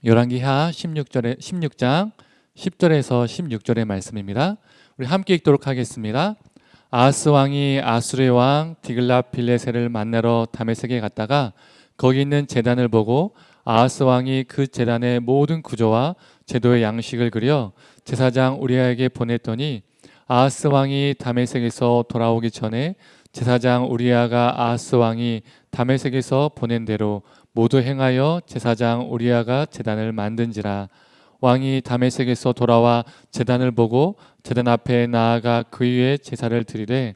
열왕기하 16장 10절에서 16절의 말씀입니다. 우리 함께 읽도록 하겠습니다. 아하스 왕이 아수르의 왕 디글랏빌레셀을 만나러 다메섹에 갔다가 거기 있는 제단을 보고 아하스 왕이 그 제단의 모든 구조와 제도의 양식을 그려 제사장 우리아에게 보냈더니 아하스 왕이 다메섹에서 돌아오기 전에 제사장 우리아가 아하스 왕이 다메섹에서 보낸 대로 모두 행하여 제사장 우리아가 제단을 만든지라. 왕이 다메섹에서 돌아와 제단을 보고 제단 앞에 나아가 그 위에 제사를 드리되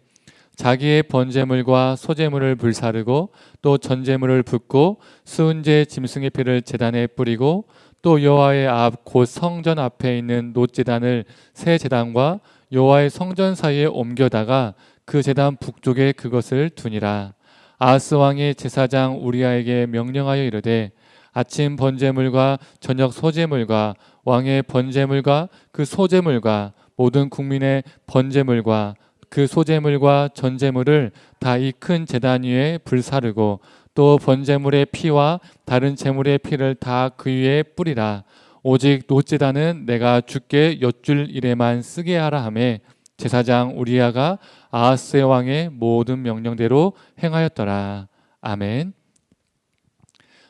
자기의 번제물과 소제물을 불사르고 또 전제물을 붓고 수은제 짐승의 피를 제단에 뿌리고 또 여호와의 앞 곧 성전 앞에 있는 놋제단을 새 제단과 여호와의 성전 사이에 옮겨다가 그 제단 북쪽에 그것을 두니라. 아하스 왕이 제사장 우리아에게 명령하여 이르되 아침 번제물과 저녁 소제물과 왕의 번제물과 그 소제물과 모든 국민의 번제물과 그 소제물과 전제물을 다 이 큰 제단 위에 불사르고 또 번제물의 피와 다른 제물의 피를 다 그 위에 뿌리라. 오직 놋제단은 내가 주께 여쭐 일에만 쓰게 하라 하매 제사장 우리아가 아하스 왕의 모든 명령대로 행하였더라. 아멘.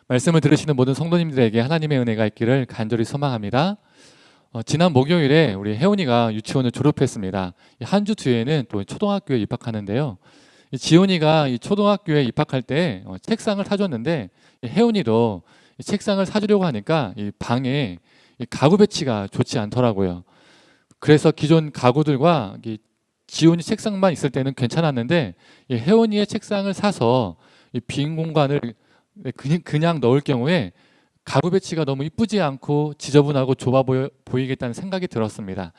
말씀을 들으시는 모든 성도님들에게 하나님의 은혜가 있기를 간절히 소망합니다. 지난 목요일에 우리 혜원이가 유치원을 졸업했습니다. 한 주 뒤에는 또 초등학교에 입학하는데요. 지훈이가 이 초등학교에 입학할 때 책상을 사줬는데 혜원이도 이 책상을 사주려고 하니까 이 방에 이 가구 배치가 좋지 않더라고요. 그래서 기존 가구들과 지훈이 책상만 있을 때는 괜찮았는데 이 혜원이의 책상을 사서 이 빈 공간을 그냥 넣을 경우에 가구 배치가 너무 이쁘지 않고 지저분하고 좁아 보이겠다는 생각이 들었습니다.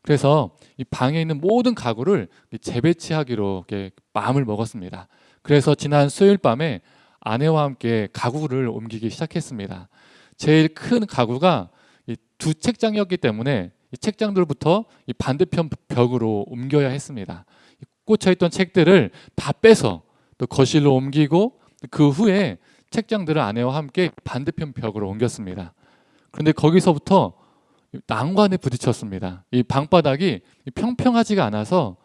그래서 이 방에 있는 모든 가구를 재배치하기로 이렇게 마음을 먹었습니다. 그래서 지난 수요일 밤에 아내와 함께 가구를 옮기기 시작했습니다. 제일 큰 가구가 이 두 책장이었기 때문에 이 책장들부터 이 반대편 벽으로 옮겨야 했습니다. 꽂혀있던 책들을 다 빼서 또 거실로 옮기고 그 후에 책장들을 아내와 함께 반대편 벽으로 옮겼습니다. 그런데 거기서부터 난관에 부딪혔습니다. 이 방바닥이 평평하지가 않아서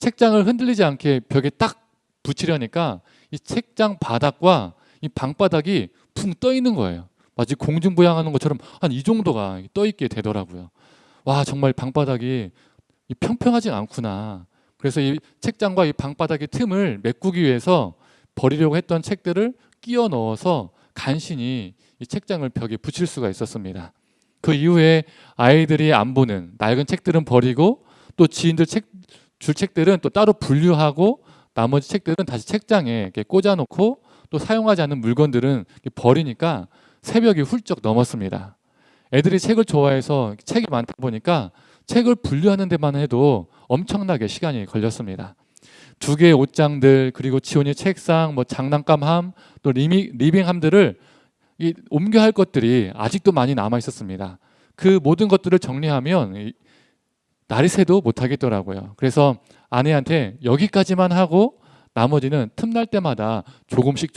책장을 흔들리지 않게 벽에 딱 붙이려니까 이 책장 바닥과 이 방바닥이 붕 떠 있는 거예요. 마치 공중부양하는 것처럼 한 이 정도가 떠 있게 되더라고요. 와, 정말 방바닥이 평평하지 않구나. 그래서 이 책장과 이 방바닥의 틈을 메꾸기 위해서 버리려고 했던 책들을 끼워 넣어서 간신히 이 책장을 벽에 붙일 수가 있었습니다. 그 이후에 아이들이 안 보는 낡은 책들은 버리고 또 지인들 줄 책들은 또 따로 분류하고 나머지 책들은 다시 책장에 이렇게 꽂아놓고 또 사용하지 않는 물건들은 버리니까 새벽이 훌쩍 넘었습니다. 애들이 책을 좋아해서 책이 많다 보니까 책을 분류하는 데만 해도 엄청나게 시간이 걸렸습니다. 2개의 옷장들 그리고 지훈이 책상, 장난감함, 또 리빙함들을 옮겨야 할 것들이 아직도 많이 남아 있었습니다. 그 모든 것들을 정리하면 날이 새도 못 하겠더라고요. 그래서 아내한테 여기까지만 하고 나머지는 틈날 때마다 조금씩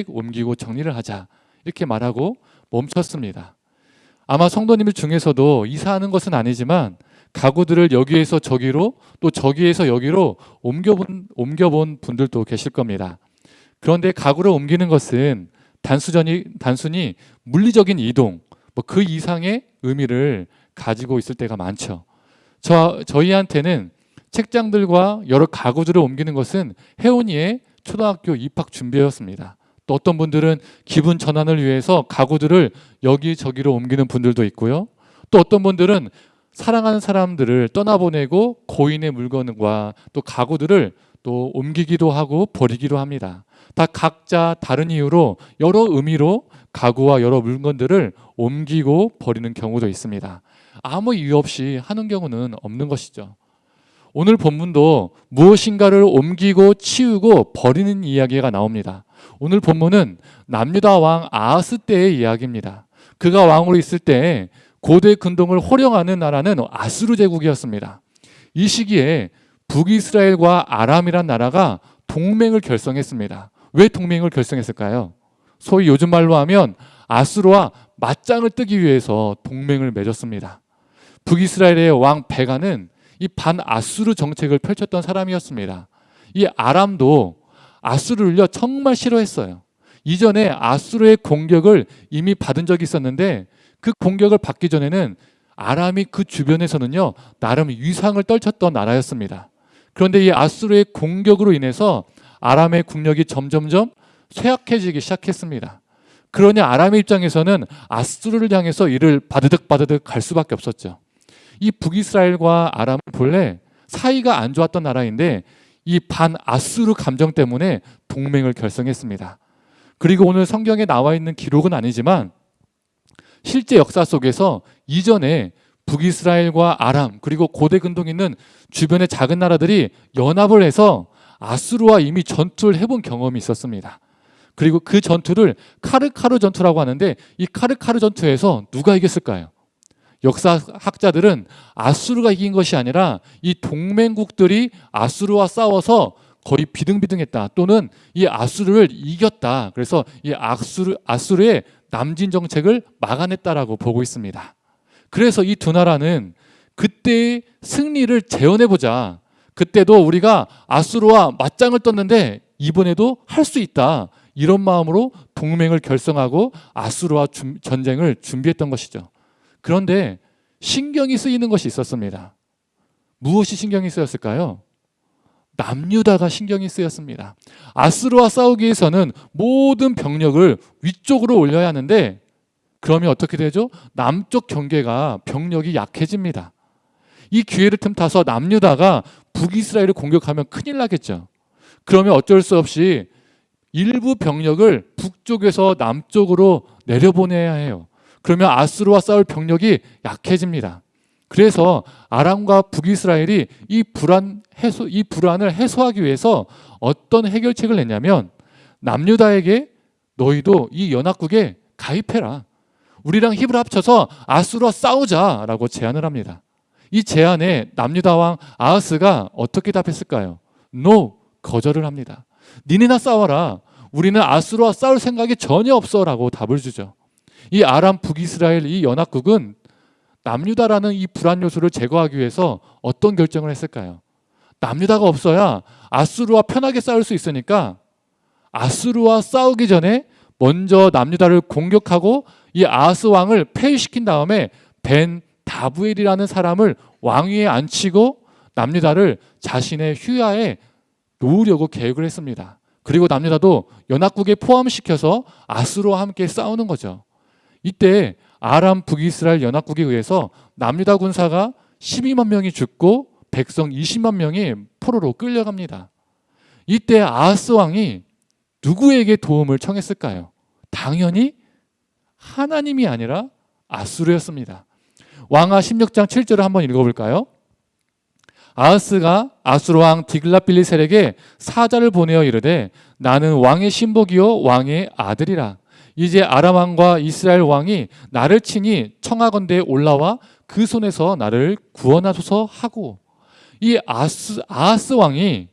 옮기고 정리를 하자 이렇게 말하고 멈췄습니다. 아마 성도님들 중에서도 이사하는 것은 아니지만 가구들을 여기에서 저기로 또 저기에서 여기로 옮겨본 분들도 계실 겁니다. 그런데 가구를 옮기는 것은 단순히 물리적인 이동, 그 이상의 의미를 가지고 있을 때가 많죠. 저희한테는 책장들과 여러 가구들을 옮기는 것은 혜원이의 초등학교 입학 준비였습니다. 또 어떤 분들은 기분 전환을 위해서 가구들을 여기저기로 옮기는 분들도 있고요. 또 어떤 분들은 사랑하는 사람들을 떠나보내고 고인의 물건과 또 가구들을 또 옮기기도 하고 버리기도 합니다. 다 각자 다른 이유로 여러 의미로 가구와 여러 물건들을 옮기고 버리는 경우도 있습니다. 아무 이유 없이 하는 경우는 없는 것이죠. 오늘 본문도 무엇인가를 옮기고 치우고 버리는 이야기가 나옵니다. 오늘 본문은 남유다 왕 아하스 때의 이야기입니다. 그가 왕으로 있을 때 고대 근동을 호령하는 나라는 아수르 제국이었습니다. 이 시기에 북이스라엘과 아람이란 나라가 동맹을 결성했습니다. 왜 동맹을 결성했을까요? 소위 요즘 말로 하면 아수르와 맞짱을 뜨기 위해서 동맹을 맺었습니다. 북이스라엘의 왕 베가는 이 반아수르 정책을 펼쳤던 사람이었습니다. 이 아람도 아수르를요 정말 싫어했어요. 이전에 아수르의 공격을 이미 받은 적이 있었는데 그 공격을 받기 전에는 아람이 그 주변에서는요 나름 위상을 떨쳤던 나라였습니다. 그런데 이 아수르의 공격으로 인해서 아람의 국력이 점점점 쇠약해지기 시작했습니다. 그러니 아람의 입장에서는 아수르를 향해서 이를 바드득 갈 수밖에 없었죠. 이 북이스라엘과 아람은 본래 사이가 안 좋았던 나라인데 이 반아수르 감정 때문에 동맹을 결성했습니다. 그리고 오늘 성경에 나와 있는 기록은 아니지만 실제 역사 속에서 이전에 북이스라엘과 아람 그리고 고대 근동에 있는 주변의 작은 나라들이 연합을 해서 아수르와 이미 전투를 해본 경험이 있었습니다. 그리고 그 전투를 카르카르 전투라고 하는데 이 카르카르 전투에서 누가 이겼을까요? 역사학자들은 아수르가 이긴 것이 아니라 이 동맹국들이 아수르와 싸워서 거의 비등비등했다 또는 이 아수르를 이겼다. 그래서 이 아수르의 남진 정책을 막아냈다라고 보고 있습니다. 그래서 이 두 나라는 그때의 승리를 재현해보자. 그때도 우리가 아수르와 맞짱을 떴는데 이번에도 할 수 있다. 이런 마음으로 동맹을 결성하고 아수르와 전쟁을 준비했던 것이죠. 그런데 신경이 쓰이는 것이 있었습니다. 무엇이 신경이 쓰였을까요? 남유다가 신경이 쓰였습니다. 아수르와 싸우기 위해서는 모든 병력을 위쪽으로 올려야 하는데 그러면 어떻게 되죠? 남쪽 경계가 병력이 약해집니다. 이 기회를 틈타서 남유다가 북이스라엘을 공격하면 큰일 나겠죠. 그러면 어쩔 수 없이 일부 병력을 북쪽에서 남쪽으로 내려보내야 해요. 그러면 아수르와 싸울 병력이 약해집니다. 그래서 아람과 북이스라엘이 이 불안을 해소하기 위해서 어떤 해결책을 냈냐면 남유다에게 너희도 이 연합국에 가입해라. 우리랑 힘을 합쳐서 아수르와 싸우자라고 제안을 합니다. 이 제안에 남유다 왕 아하스가 어떻게 답했을까요? No, 거절을 합니다. 니네나 싸워라. 우리는 아수르와 싸울 생각이 전혀 없어라고 답을 주죠. 이 아람 북이스라엘 이 연합국은 남유다라는 이 불안 요소를 제거하기 위해서 어떤 결정을 했을까요? 남유다가 없어야 아수르와 편하게 싸울 수 있으니까 아수르와 싸우기 전에 먼저 남유다를 공격하고 이 아하스 왕을 폐위시킨 다음에 벤 다부엘이라는 사람을 왕위에 앉히고 남유다를 자신의 휘하에 놓으려고 계획을 했습니다. 그리고 남유다도 연합국에 포함시켜서 아수르와 함께 싸우는 거죠. 이때 아람 북이스라엘 연합국에 의해서 남유다 군사가 12만 명이 죽고 백성 20만 명이 포로로 끌려갑니다. 이때 아하스 왕이 누구에게 도움을 청했을까요? 당연히 하나님이 아니라 아수르였습니다. 왕하 16장 7절을 한번 읽어볼까요? 아하스가 아수르 왕 디글랏빌리셀에게 사자를 보내어 이르되 나는 왕의 신복이요 왕의 아들이라. 이제 아람 왕과 이스라엘 왕이 나를 치니 청하건대 올라와 그 손에서 나를 구원하소서 하고 이 아하스 왕이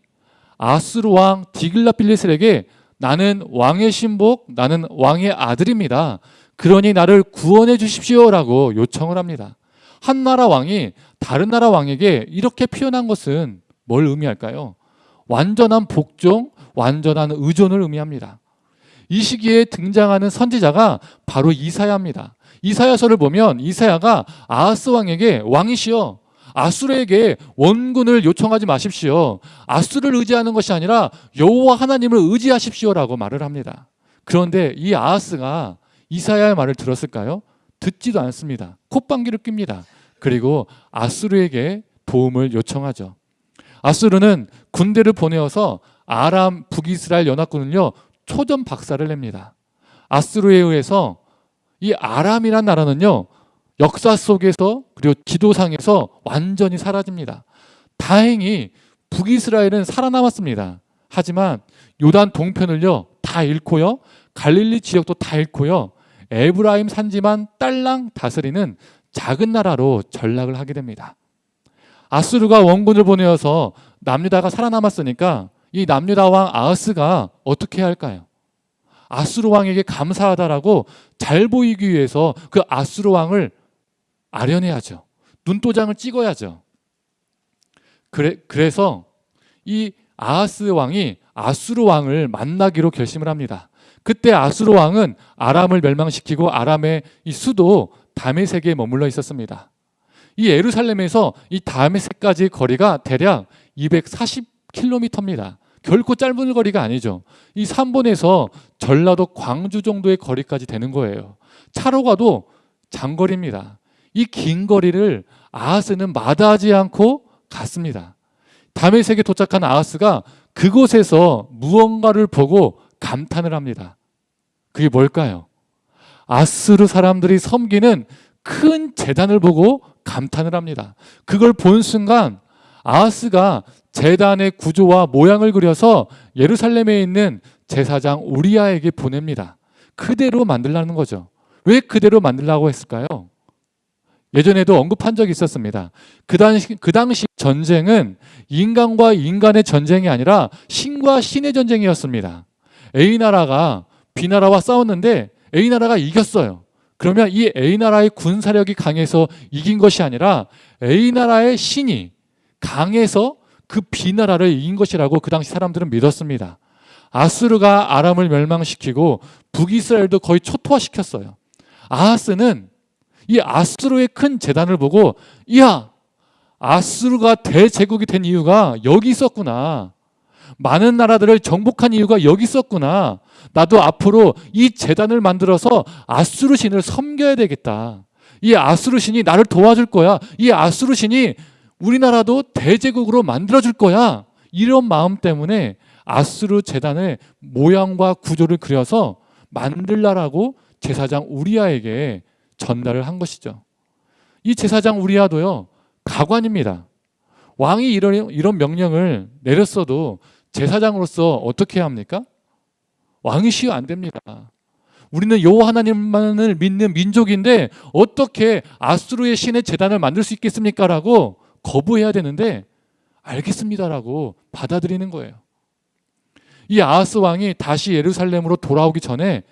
아수르 왕 디글랏빌리셀에게 나는 왕의 신복, 나는 왕의 아들입니다. 그러니 나를 구원해 주십시오라고 요청을 합니다. 한 나라 왕이 다른 나라 왕에게 이렇게 표현한 것은 뭘 의미할까요? 완전한 복종, 완전한 의존을 의미합니다. 이 시기에 등장하는 선지자가 바로 이사야입니다. 이사야서를 보면 이사야가 아하스 왕에게 왕이시여 아수르에게 원군을 요청하지 마십시오. 아수르를 의지하는 것이 아니라 여호와 하나님을 의지하십시오라고 말을 합니다. 그런데 이 아하스가 이사야의 말을 들었을까요? 듣지도 않습니다. 콧방귀를 낍니다. 그리고 아수르에게 도움을 요청하죠. 아수르는 군대를 보내어서 아람 북이스라엘 연합군을요 초전 박살을 냅니다. 아수르에 의해서 이 아람이란 나라는요 역사 속에서 그리고 지도상에서 완전히 사라집니다. 다행히 북이스라엘은 살아남았습니다. 하지만 요단 동편을요 다 잃고요 갈릴리 지역도 다 잃고요 에브라임 산지만 딸랑 다스리는 작은 나라로 전락을 하게 됩니다. 아수르가 원군을 보내어서 남유다가 살아남았으니까 이 남유다 왕 아하스가 어떻게 해야 할까요? 아수르 왕에게 감사하다라고 잘 보이기 위해서 그 아수르 왕을 아련해야죠. 눈도장을 찍어야죠. 그래서 이 아하스 왕이 아수르 왕을 만나기로 결심을 합니다. 그때 아수르 왕은 아람을 멸망시키고 아람의 이 수도 다메섹에 머물러 있었습니다. 이 예루살렘에서 이 다메섹까지 거리가 대략 240km입니다. 결코 짧은 거리가 아니죠. 이 3번에서 전라도 광주 정도의 거리까지 되는 거예요. 차로 가도 장거리입니다. 이 긴 거리를 아하스는 마다하지 않고 갔습니다. 다메섹에 도착한 아하스가 그곳에서 무언가를 보고 감탄을 합니다. 그게 뭘까요? 아수르 사람들이 섬기는 큰 제단을 보고 감탄을 합니다. 그걸 본 순간 아하스가 제단의 구조와 모양을 그려서 예루살렘에 있는 제사장 우리아에게 보냅니다. 그대로 만들라는 거죠. 왜 그대로 만들라고 했을까요? 예전에도 언급한 적이 있었습니다. 그 당시 전쟁은 인간과 인간의 전쟁이 아니라 신과 신의 전쟁이었습니다. A나라가 B나라와 싸웠는데 A나라가 이겼어요. 그러면 이 A나라의 군사력이 강해서 이긴 것이 아니라 A나라의 신이 강해서 그 B나라를 이긴 것이라고 그 당시 사람들은 믿었습니다. 아수르가 아람을 멸망시키고 북이스라엘도 거의 초토화시켰어요. 아하스는 이 아수르의 큰 제단을 보고 이야, 아수르가 대제국이 된 이유가 여기 있었구나. 많은 나라들을 정복한 이유가 여기 있었구나. 나도 앞으로 이 제단을 만들어서 아수르 신을 섬겨야 되겠다. 이 아수르 신이 나를 도와줄 거야. 이 아수르 신이 우리나라도 대제국으로 만들어줄 거야. 이런 마음 때문에 아수르 제단의 모양과 구조를 그려서 만들라라고 제사장 우리아에게 전달을 한 것이죠. 이 제사장 우리아도요, 가관입니다. 왕이 이런 명령을 내렸어도 제사장으로서 어떻게 해야 합니까? 왕이 시효 안 됩니다. 우리는 여호와 하나님만을 믿는 민족인데 어떻게 아수르의 신의 제단을 만들 수 있겠습니까? 라고 거부해야 되는데 알겠습니다라고 받아들이는 거예요. 이 아하스 왕이 다시 예루살렘으로 돌아오기 전에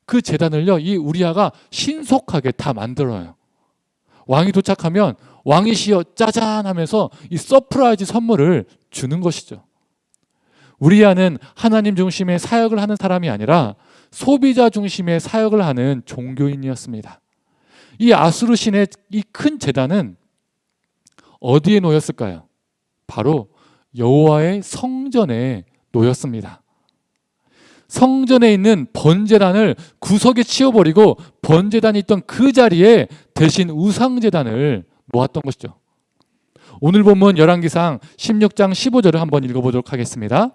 그 제단을요, 이 우리아가 신속하게 다 만들어요. 왕이 도착하면 왕이시여 짜잔 하면서 이 서프라이즈 선물을 주는 것이죠. 우리아는 하나님 중심의 사역을 하는 사람이 아니라 소비자 중심의 사역을 하는 종교인이었습니다. 이 아수르 신의 이 큰 제단은 어디에 놓였을까요? 바로 여호와의 성전에 놓였습니다. 성전에 있는 번제단을 구석에 치워버리고 번제단이 있던 그 자리에 대신 우상제단을 놓았던 것이죠. 오늘 본문 열왕기상 16장 15절을 한번 읽어보도록 하겠습니다.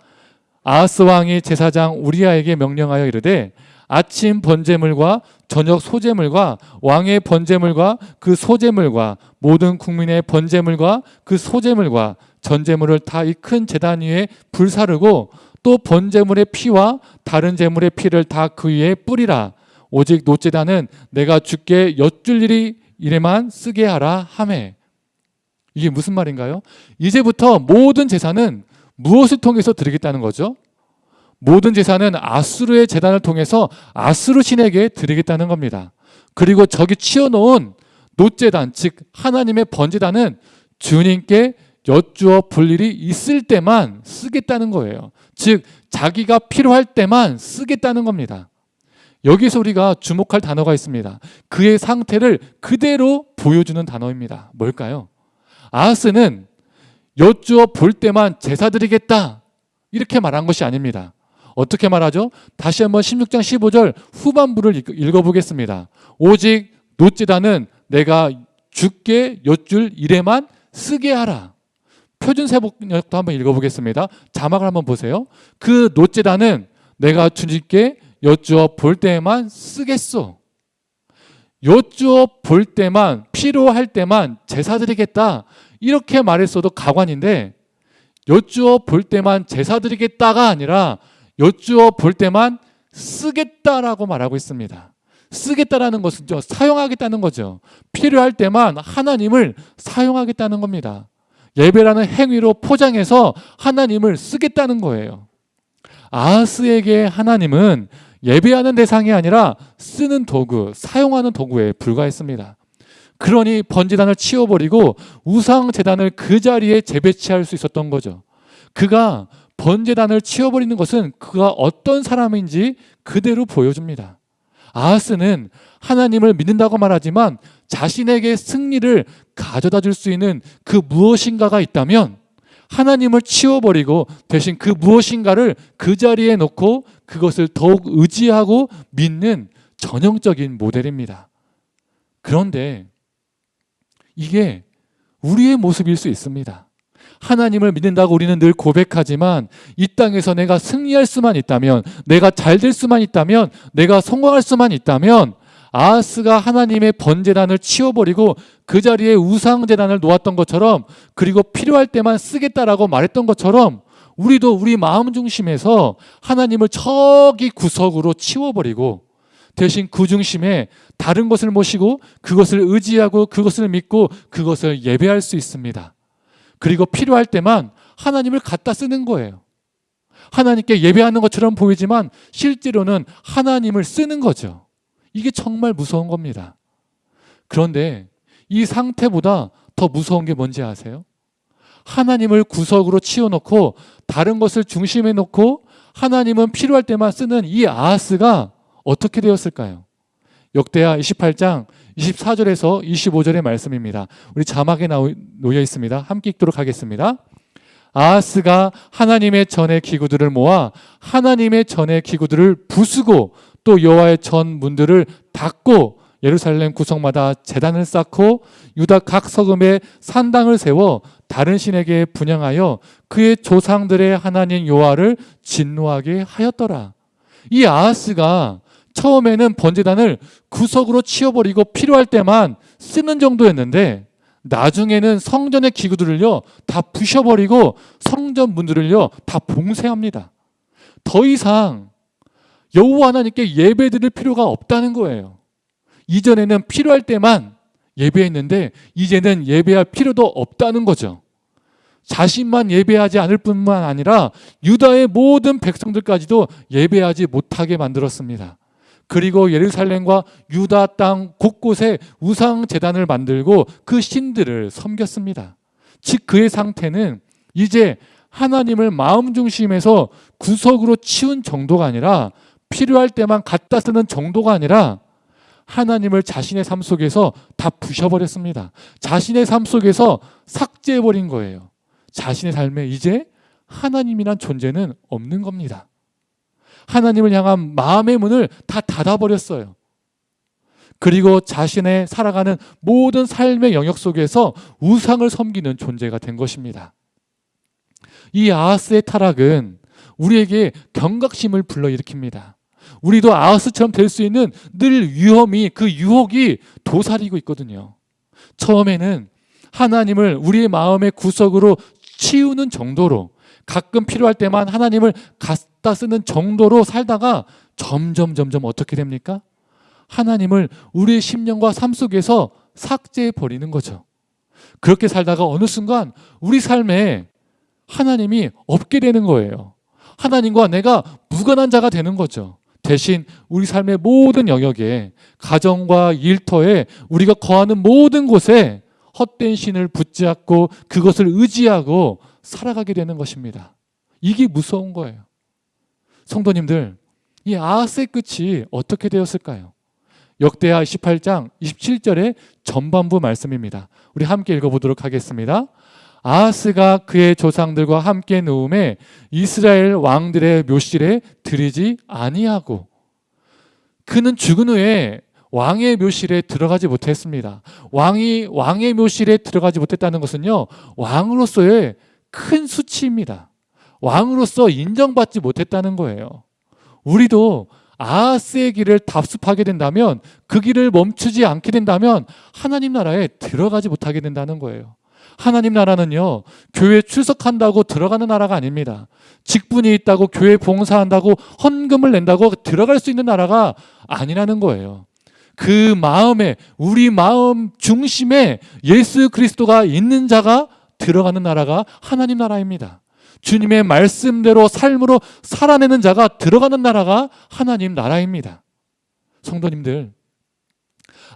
아하스 왕이 제사장 우리아에게 명령하여 이르되 아침 번제물과 저녁 소제물과 왕의 번제물과 그 소제물과 모든 국민의 번제물과 그 소제물과 전제물을 다 이 큰 제단 위에 불사르고 또 번제물의 피와 다른 제물의 피를 다 그 위에 뿌리라. 오직 노제단은 내가 주께 여쭐 일에만 쓰게 하라 하매. 이게 무슨 말인가요? 이제부터 모든 제사는 무엇을 통해서 드리겠다는 거죠? 모든 제사는 아수르의 제단을 통해서 아수르 신에게 드리겠다는 겁니다. 그리고 저기 치워놓은 노제단, 즉 하나님의 번제단은 주님께 여쭈어 볼 일이 있을 때만 쓰겠다는 거예요. 즉 자기가 필요할 때만 쓰겠다는 겁니다. 여기서 우리가 주목할 단어가 있습니다. 그의 상태를 그대로 보여주는 단어입니다. 뭘까요? 아하스는 여쭈어 볼 때만 제사 드리겠다 이렇게 말한 것이 아닙니다. 어떻게 말하죠? 다시 한번 16장 15절 후반부를 읽어보겠습니다. 오직 노제단은 내가 주께 여쭐 일에만 쓰게 하라. 표준세복역도 한번 읽어보겠습니다. 자막을 한번 보세요. 그 노제단은 내가 주님께 여쭈어 볼 때만 쓰겠소. 여쭈어 볼 때만, 필요할 때만 제사 드리겠다 이렇게 말했어도 가관인데 여쭈어 볼 때만 제사 드리겠다가 아니라 여쭈어 볼 때만 쓰겠다라고 말하고 있습니다. 쓰겠다라는 것은 사용하겠다는 거죠. 필요할 때만 하나님을 사용하겠다는 겁니다. 예배라는 행위로 포장해서 하나님을 쓰겠다는 거예요. 아하스에게 하나님은 예배하는 대상이 아니라 쓰는 도구, 사용하는 도구에 불과했습니다. 그러니 번제단을 치워버리고 우상제단을 그 자리에 재배치할 수 있었던 거죠. 그가 번제단을 치워버리는 것은 그가 어떤 사람인지 그대로 보여줍니다. 아하스는 하나님을 믿는다고 말하지만 자신에게 승리를 가져다 줄 수 있는 그 무엇인가가 있다면 하나님을 치워버리고 대신 그 무엇인가를 그 자리에 놓고 그것을 더욱 의지하고 믿는 전형적인 모델입니다. 그런데 이게 우리의 모습일 수 있습니다. 하나님을 믿는다고 우리는 늘 고백하지만 이 땅에서 내가 승리할 수만 있다면, 내가 잘 될 수만 있다면, 내가 성공할 수만 있다면 아하스가 하나님의 번제단을 치워버리고 그 자리에 우상제단을 놓았던 것처럼, 그리고 필요할 때만 쓰겠다라고 말했던 것처럼 우리도 우리 마음 중심에서 하나님을 저기 구석으로 치워버리고 대신 그 중심에 다른 것을 모시고 그것을 의지하고 그것을 믿고 그것을 예배할 수 있습니다. 그리고 필요할 때만 하나님을 갖다 쓰는 거예요. 하나님께 예배하는 것처럼 보이지만 실제로는 하나님을 쓰는 거죠. 이게 정말 무서운 겁니다. 그런데 이 상태보다 더 무서운 게 뭔지 아세요? 하나님을 구석으로 치워놓고 다른 것을 중심에 놓고 하나님은 필요할 때만 쓰는 이 아하스가 어떻게 되었을까요? 역대하 28장 24절에서 25절의 말씀입니다. 우리 자막에 놓여 있습니다. 함께 읽도록 하겠습니다. 아하스가 하나님의 전의 기구들을 모아 하나님의 전의 기구들을 부수고 또 여호와의 전 문들을 닫고 예루살렘 구석마다 제단을 쌓고 유다 각 서금에 산당을 세워 다른 신에게 분향하여 그의 조상들의 하나님 여호와를 진노하게 하였더라. 이 아하스가 처음에는 번제단을 구석으로 치워버리고 필요할 때만 쓰는 정도였는데 나중에는 성전의 기구들을요 다 부셔버리고 성전 문들을요 다 봉쇄합니다. 더 이상 여호와 하나님께 예배드릴 필요가 없다는 거예요. 이전에는 필요할 때만 예배했는데 이제는 예배할 필요도 없다는 거죠. 자신만 예배하지 않을 뿐만 아니라 유다의 모든 백성들까지도 예배하지 못하게 만들었습니다. 그리고 예루살렘과 유다 땅 곳곳에 우상 제단을 만들고 그 신들을 섬겼습니다. 즉 그의 상태는 이제 하나님을 마음 중심에서 구석으로 치운 정도가 아니라 필요할 때만 갖다 쓰는 정도가 아니라 하나님을 자신의 삶 속에서 다 부셔버렸습니다. 자신의 삶 속에서 삭제해버린 거예요. 자신의 삶에 이제 하나님이란 존재는 없는 겁니다. 하나님을 향한 마음의 문을 다 닫아버렸어요. 그리고 자신의 살아가는 모든 삶의 영역 속에서 우상을 섬기는 존재가 된 것입니다. 이 아하스의 타락은 우리에게 경각심을 불러일으킵니다. 우리도 아하스처럼 될 수 있는 늘 위험이, 그 유혹이 도사리고 있거든요. 처음에는 하나님을 우리의 마음의 구석으로 치우는 정도로, 가끔 필요할 때만 하나님을 갖다 쓰는 정도로 살다가 점점 어떻게 됩니까? 하나님을 우리의 심령과 삶 속에서 삭제해 버리는 거죠. 그렇게 살다가 어느 순간 우리 삶에 하나님이 없게 되는 거예요. 하나님과 내가 무관한 자가 되는 거죠. 대신 우리 삶의 모든 영역에, 가정과 일터에, 우리가 거하는 모든 곳에 헛된 신을 붙잡고 그것을 의지하고 살아가게 되는 것입니다. 이게 무서운 거예요. 성도님들, 이 아하스의 끝이 어떻게 되었을까요? 역대하 28장 27절의 전반부 말씀입니다. 우리 함께 읽어보도록 하겠습니다. 아하스가 그의 조상들과 함께 누움에 이스라엘 왕들의 묘실에 들이지 아니하고, 그는 죽은 후에 왕의 묘실에 들어가지 못했습니다. 왕의 묘실에 들어가지 못했다는 것은요, 왕으로서의 큰 수치입니다. 왕으로서 인정받지 못했다는 거예요. 우리도 아하스의 길을 답습하게 된다면, 그 길을 멈추지 않게 된다면 하나님 나라에 들어가지 못하게 된다는 거예요. 하나님 나라는요, 교회 출석한다고 들어가는 나라가 아닙니다. 직분이 있다고 교회 봉사한다고 헌금을 낸다고 들어갈 수 있는 나라가 아니라는 거예요. 그 마음에, 우리 마음 중심에 예수 그리스도가 있는 자가 들어가는 나라가 하나님 나라입니다. 주님의 말씀대로 삶으로 살아내는 자가 들어가는 나라가 하나님 나라입니다. 성도님들,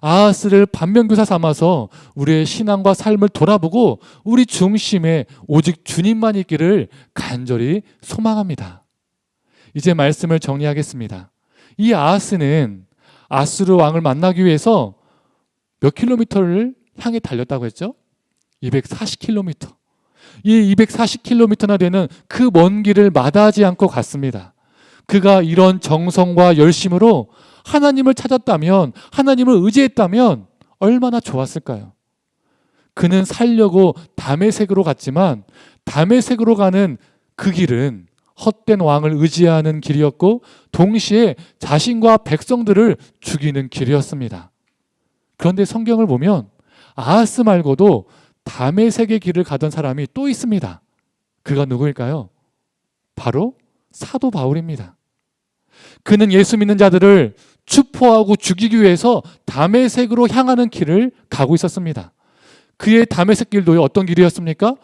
아하스를 반면교사 삼아서 우리의 신앙과 삶을 돌아보고 우리 중심에 오직 주님만 있기를 간절히 소망합니다. 이제 말씀을 정리하겠습니다. 이 아하스는 아수르 왕을 만나기 위해서 몇 킬로미터를 향해 달렸다고 했죠? 240km. 이 240km나 되는 그 먼 길을 마다하지 않고 갔습니다. 그가 이런 정성과 열심으로 하나님을 찾았다면, 하나님을 의지했다면 얼마나 좋았을까요? 그는 살려고 다메섹으로 갔지만 다메섹으로 가는 그 길은 헛된 왕을 의지하는 길이었고 동시에 자신과 백성들을 죽이는 길이었습니다. 그런데 성경을 보면 아하스 말고도 다메섹의 길을 가던 사람이 또 있습니다. 그가 누구일까요? 바로 사도 바울입니다. 그는 예수 믿는 자들을 추포하고 죽이기 위해서 다메섹으로 향하는 길을 가고 있었습니다. 그의 다메섹 길도 어떤 길이었습니까?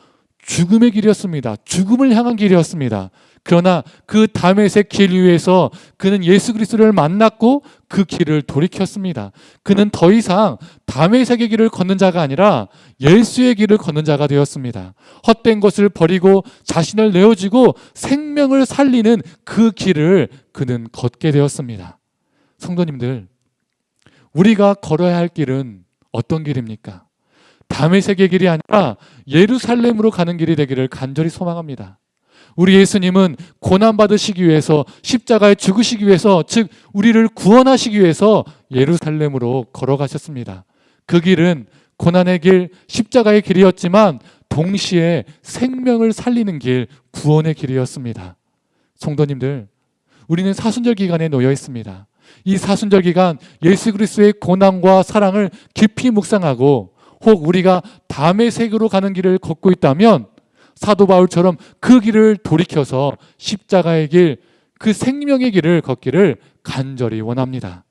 죽음의 길이었습니다. 죽음을 향한 길이었습니다. 그러나 그 다메섹 길 위에서 그는 예수 그리스도를 만났고 그 길을 돌이켰습니다. 그는 더 이상 다메섹의 길을 걷는 자가 아니라 예수의 길을 걷는 자가 되었습니다. 헛된 것을 버리고 자신을 내어주고 생명을 살리는 그 길을 그는 걷게 되었습니다. 성도님들, 우리가 걸어야 할 길은 어떤 길입니까? 다메섹의 길이 아니라 예루살렘으로 가는 길이 되기를 간절히 소망합니다. 우리 예수님은 고난받으시기 위해서, 십자가에 죽으시기 위해서, 즉 우리를 구원하시기 위해서 예루살렘으로 걸어가셨습니다. 그 길은 고난의 길, 십자가의 길이었지만 동시에 생명을 살리는 길, 구원의 길이었습니다. 성도님들, 우리는 사순절 기간에 놓여 있습니다. 이 사순절 기간 예수 그리스도의 고난과 사랑을 깊이 묵상하고 혹 우리가 다메섹으로 가는 길을 걷고 있다면 사도 바울처럼 그 길을 돌이켜서 십자가의 길, 그 생명의 길을 걷기를 간절히 원합니다.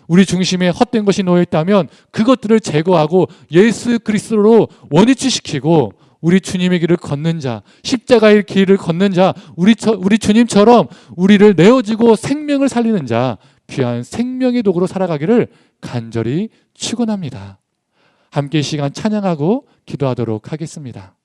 우리 중심에 헛된 것이 놓여 있다면 그것들을 제거하고 예수 그리스도로 원위치시키고 우리 주님의 길을 걷는 자, 십자가의 길을 걷는 자, 우리 주님처럼 우리를 내어주고 생명을 살리는 자, 귀한 생명의 도구로 살아가기를 간절히 축원합니다. 함께 이 시간 찬양하고 기도하도록 하겠습니다.